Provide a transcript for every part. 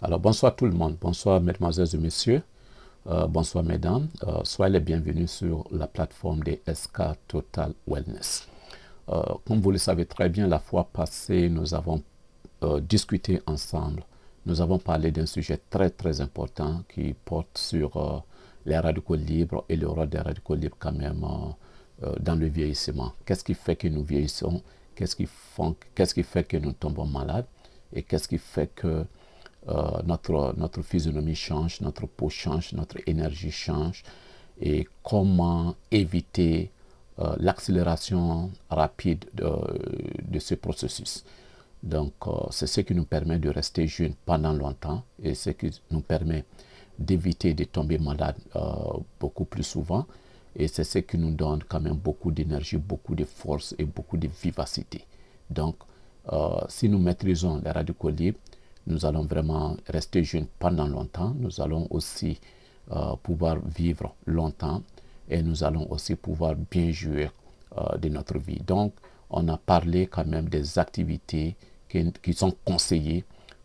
Alors bonsoir tout le monde, bonsoir mesdemoiselles et messieurs, bonsoir mesdames, soyez les bienvenus sur la plateforme des SK Total Wellness. Comme vous le savez très bien, la fois passée, nous avons discuté ensemble, nous avons parlé d'un sujet très important qui porte sur les radicaux libres et le rôle des radicaux libres quand même dans le vieillissement. Qu'est-ce qui fait que nous vieillissons? Qu'est-ce qui fait que nous tombons malades? Et qu'est-ce qui fait que notre physionomie change, notre peau change, notre énergie change, et comment éviter l'accélération rapide de ce processus. Donc, c'est ce qui nous permet de rester jeunes pendant longtemps et ce qui nous permet d'éviter de tomber malade beaucoup plus souvent. Et c'est ce qui nous donne quand même beaucoup d'énergie, beaucoup de force et beaucoup de vivacité. Donc, si nous maîtrisons les radicaux libres, nous allons vraiment rester jeunes pendant longtemps. Nous allons aussi pouvoir vivre longtemps et nous allons aussi pouvoir bien jouir de notre vie. Donc, on a parlé quand même des activités qui sont conseillées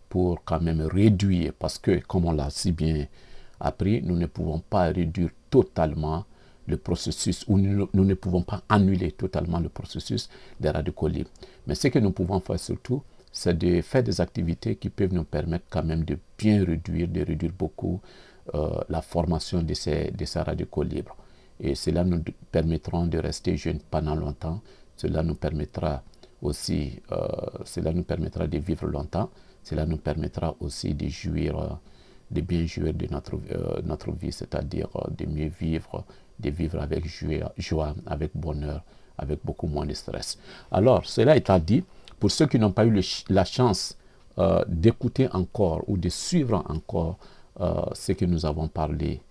pour quand même réduire, parce que, comme on l'a si bien appris, nous ne pouvons pas réduire totalement le processus, ou nous ne pouvons pas annuler totalement le processus des radicaux libres. Mais ce que nous pouvons faire surtout, c'est de faire des activités qui peuvent nous permettre quand même de bien réduire, de réduire beaucoup la formation de ces radicaux libres. Et cela nous permettra de rester jeunes pendant longtemps. Cela nous permettra aussi, de vivre longtemps. Cela nous permettra aussi de jouir, de bien jouir de notre vie, c'est-à-dire de mieux vivre, de vivre avec joie, avec bonheur, avec beaucoup moins de stress. Alors, cela étant dit, pour ceux qui n'ont pas eu la chance d'écouter encore ou de suivre encore ce que nous avons parlé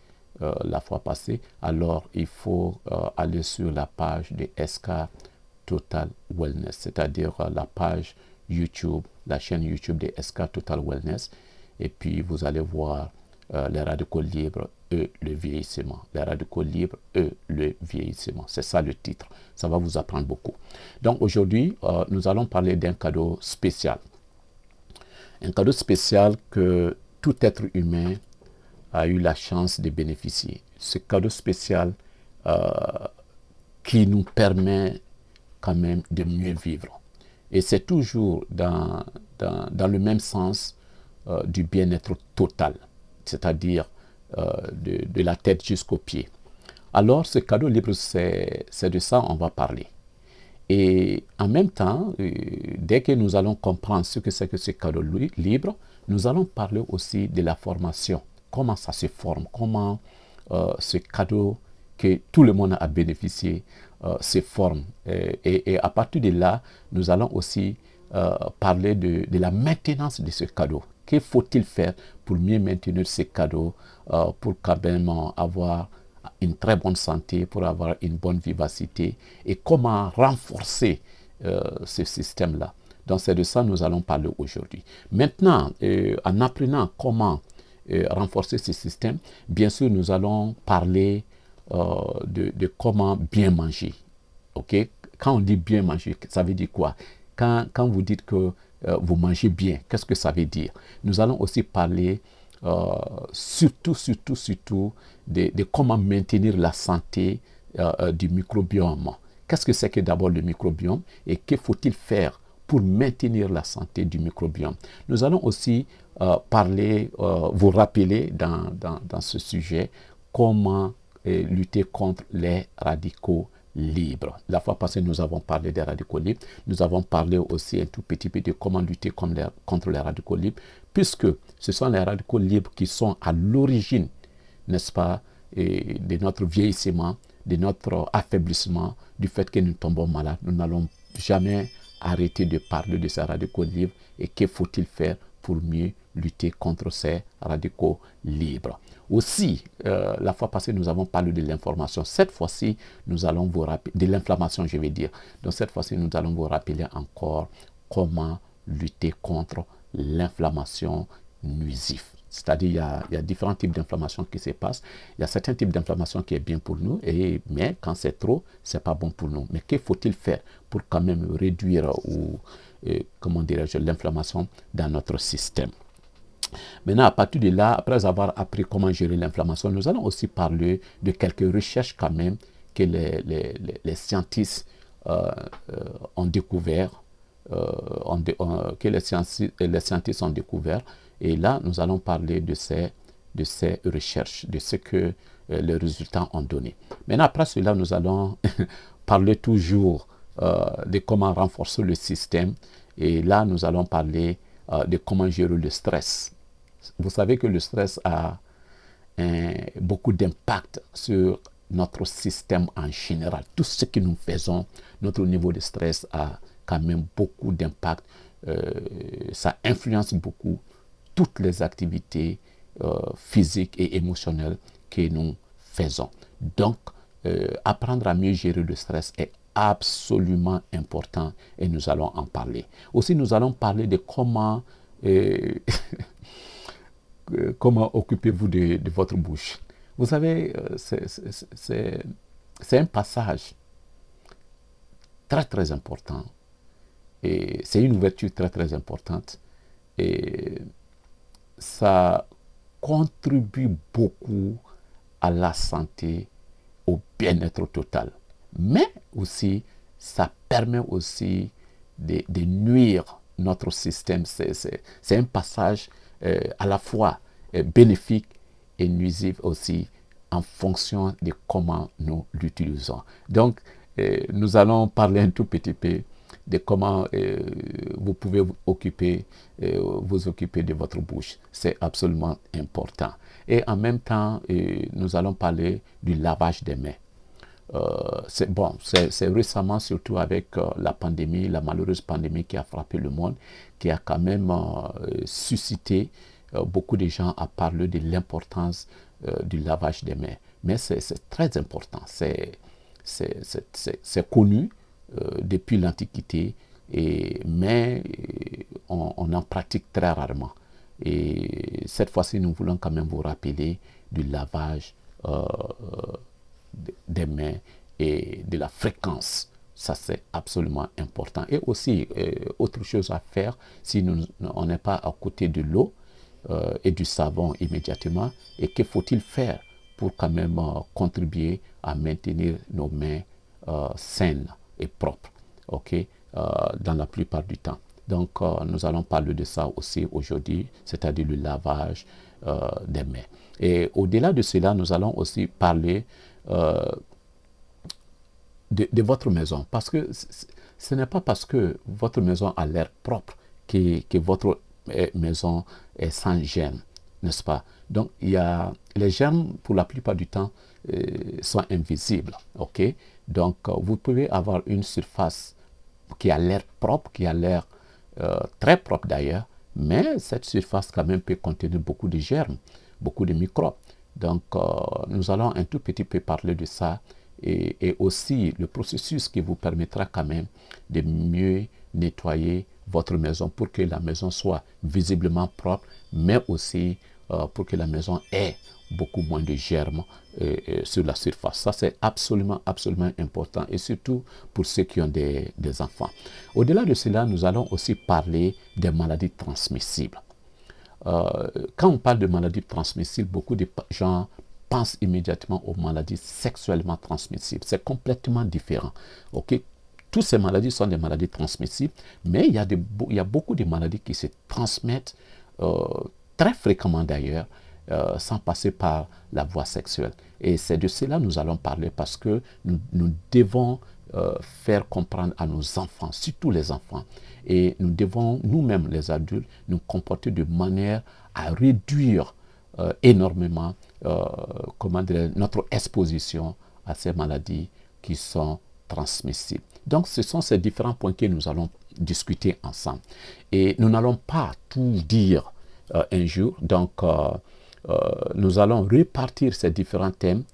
la fois passée, alors il faut aller sur la page de SK Total Wellness, c'est-à-dire la page YouTube, la chaîne YouTube de SK Total Wellness, et puis vous allez voir les radicaux libres et le vieillissement. Les radicaux libres et le vieillissement. C'est ça le titre. Ça va vous apprendre beaucoup. Donc aujourd'hui, nous allons parler d'un cadeau spécial. Un cadeau spécial que tout être humain a eu la chance de bénéficier. Ce cadeau spécial qui nous permet quand même de mieux vivre. Et c'est toujours dans le même sens du bien-être total, c'est-à-dire de la tête jusqu'aux pieds. Alors, ce cadeau libre, c'est de ça on va parler. Et en même temps, dès que nous allons comprendre ce que c'est que ce cadeau libre, nous allons parler aussi de la formation. Comment ça se forme, comment ce cadeau que tout le monde a bénéficié se forme. Et à partir de là, nous allons aussi parler de la maintenance de ce cadeau. Que faut-il faire pour mieux maintenir ce cadeau, pour quand même avoir une très bonne santé, pour avoir une bonne vivacité, et comment renforcer ce système-là. Donc c'est de ça que nous allons parler aujourd'hui. Maintenant, en apprenant comment renforcer ce système, bien sûr nous allons parler de comment bien manger. Okay? Quand on dit bien manger, ça veut dire quoi? Quand vous dites que vous mangez bien, qu'est-ce que ça veut dire? Nous allons aussi parler surtout de comment maintenir la santé du microbiome. Qu'est-ce que c'est que d'abord le microbiome et que faut-il faire pour maintenir la santé du microbiome? Nous allons aussi parler, vous rappeler dans ce sujet comment lutter contre les radicaux libres. La fois passée, nous avons parlé des radicaux libres. Nous avons parlé aussi un tout petit peu de comment lutter contre les radicaux libres, puisque ce sont les radicaux libres qui sont à l'origine, n'est-ce pas, de notre vieillissement, de notre affaiblissement, du fait que nous tombons malades. Nous n'allons jamais arrêter de parler de ces radicaux libres et que faut-il faire pour mieux lutter contre ces radicaux libres. Aussi, la fois passée, nous avons parlé de l'information. Cette fois-ci, nous allons vous rappeler, de l'inflammation, je vais dire. Donc cette fois-ci, nous allons vous rappeler encore comment lutter contre l'inflammation nuisive. C'est-à-dire, il y a différents types d'inflammation qui se passent. Il y a certains types d'inflammation qui est bien pour nous, mais quand c'est trop, c'est pas bon pour nous. Mais que faut-il faire pour quand même réduire ou, comment dirais-je, l'inflammation dans notre système? Maintenant, à partir de là, après avoir appris comment gérer l'inflammation, nous allons aussi parler de quelques recherches quand même que les scientifiques ont découvert, que les scientifiques ont découvert. Et là, nous allons parler de ces recherches, de ce que les résultats ont donné. Maintenant, après cela, nous allons parler toujours de comment renforcer le système. Et là, nous allons parler de comment gérer le stress. Vous savez que le stress a beaucoup d'impact sur notre système en général. Tout ce que nous faisons, notre niveau de stress a quand même beaucoup d'impact. Ça influence beaucoup toutes les activités physiques et émotionnelles que nous faisons. Donc, apprendre à mieux gérer le stress est absolument important et nous allons en parler. Aussi, nous allons parler de comment comment occupez-vous de votre bouche. Vous savez, c'est un passage très très important et c'est une ouverture très très importante et ça contribue beaucoup à la santé, au bien-être total. Mais aussi, ça permet aussi de nuire notre système. C'est un passage à la fois bénéfique et nuisif aussi en fonction de comment nous l'utilisons. Donc, nous allons parler un tout petit peu de comment vous pouvez vous occuper de votre bouche. C'est absolument important. Et en même temps, nous allons parler du lavage des mains. C'est récemment, surtout avec la pandémie, la malheureuse pandémie qui a frappé le monde, qui a quand même suscité beaucoup de gens à parler de l'importance du lavage des mains. Mais c'est très important, c'est connu depuis l'Antiquité, mais on en pratique très rarement. Et cette fois-ci, nous voulons quand même vous rappeler du lavage des mains et de la fréquence. Ça, c'est absolument important. Et aussi, autre chose à faire, si on n'est pas à côté de l'eau et du savon immédiatement, et que faut-il faire pour quand même contribuer à maintenir nos mains saines et propres, dans la plupart du temps. Donc, nous allons parler de ça aussi aujourd'hui, c'est-à-dire le lavage des mains. Et au-delà de cela, nous allons aussi parler de votre maison. Parce que ce n'est pas parce que votre maison a l'air propre que votre maison est sans germes, n'est-ce pas? Donc, les germes, pour la plupart du temps, sont invisibles. Donc, vous pouvez avoir une surface qui a l'air propre, qui a l'air très propre d'ailleurs, mais cette surface quand même peut contenir beaucoup de germes, beaucoup de microbes. Donc, nous allons un tout petit peu parler de ça et aussi le processus qui vous permettra quand même de mieux nettoyer votre maison pour que la maison soit visiblement propre, mais aussi pour que la maison ait beaucoup moins de germes sur la surface. Ça, c'est absolument, absolument important et surtout pour ceux qui ont des enfants. Au-delà de cela, nous allons aussi parler des maladies transmissibles. Quand on parle de maladies transmissibles, beaucoup de gens pensent immédiatement aux maladies sexuellement transmissibles. C'est complètement différent. Toutes ces maladies sont des maladies transmissibles, mais il y a beaucoup de maladies qui se transmettent très fréquemment d'ailleurs, sans passer par la voie sexuelle. Et c'est de cela que nous allons parler parce que nous devons faire comprendre à nos enfants, surtout les enfants, et nous devons nous-mêmes, les adultes, nous comporter de manière à réduire énormément notre exposition à ces maladies qui sont transmissibles. Donc, ce sont ces différents points que nous allons discuter ensemble. Et nous n'allons pas tout dire un jour. Donc, nous allons répartir ces différents thèmes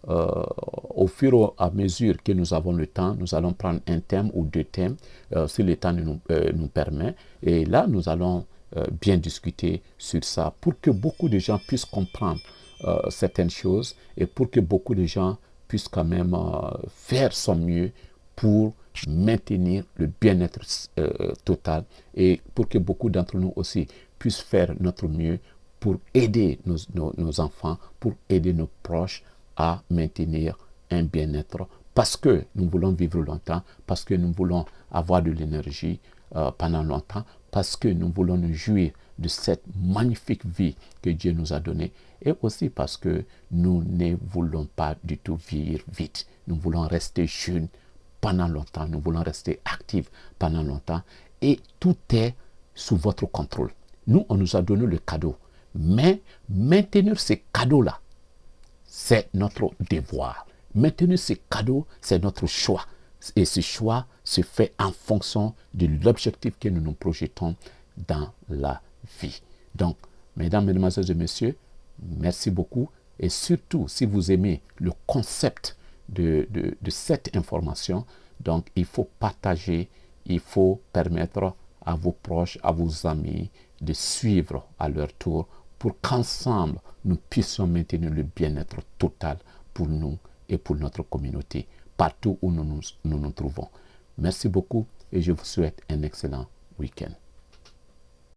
au fur et à mesure que nous avons le temps. Nous allons prendre un thème ou deux thèmes si le temps nous permet. Et là, nous allons bien discuter sur ça pour que beaucoup de gens puissent comprendre certaines choses et pour que beaucoup de gens puissent quand même faire son mieux pour maintenir le bien-être total et pour que beaucoup d'entre nous aussi puissent faire notre mieux pour aider nos enfants, pour aider nos proches à maintenir un bien-être, parce que nous voulons vivre longtemps, parce que nous voulons avoir de l'énergie pendant longtemps, parce que nous voulons nous jouir de cette magnifique vie que Dieu nous a donnée, et aussi parce que nous ne voulons pas du tout vieillir vite. Nous voulons rester jeunes pendant longtemps, nous voulons rester actifs pendant longtemps, et tout est sous votre contrôle. Nous, on nous a donné le cadeau, mais maintenir ces cadeaux-là, c'est notre devoir. Maintenir ces cadeaux, c'est notre choix. Et ce choix se fait en fonction de l'objectif que nous nous projetons dans la vie. Donc, mesdames, mesdemoiselles et messieurs, merci beaucoup. Et surtout, si vous aimez le concept de cette information, donc il faut partager, il faut permettre à vos proches, à vos amis de suivre à leur tour pour qu'ensemble, nous puissions maintenir le bien-être total pour nous et pour notre communauté, partout où nous nous trouvons. Merci beaucoup et je vous souhaite un excellent week-end.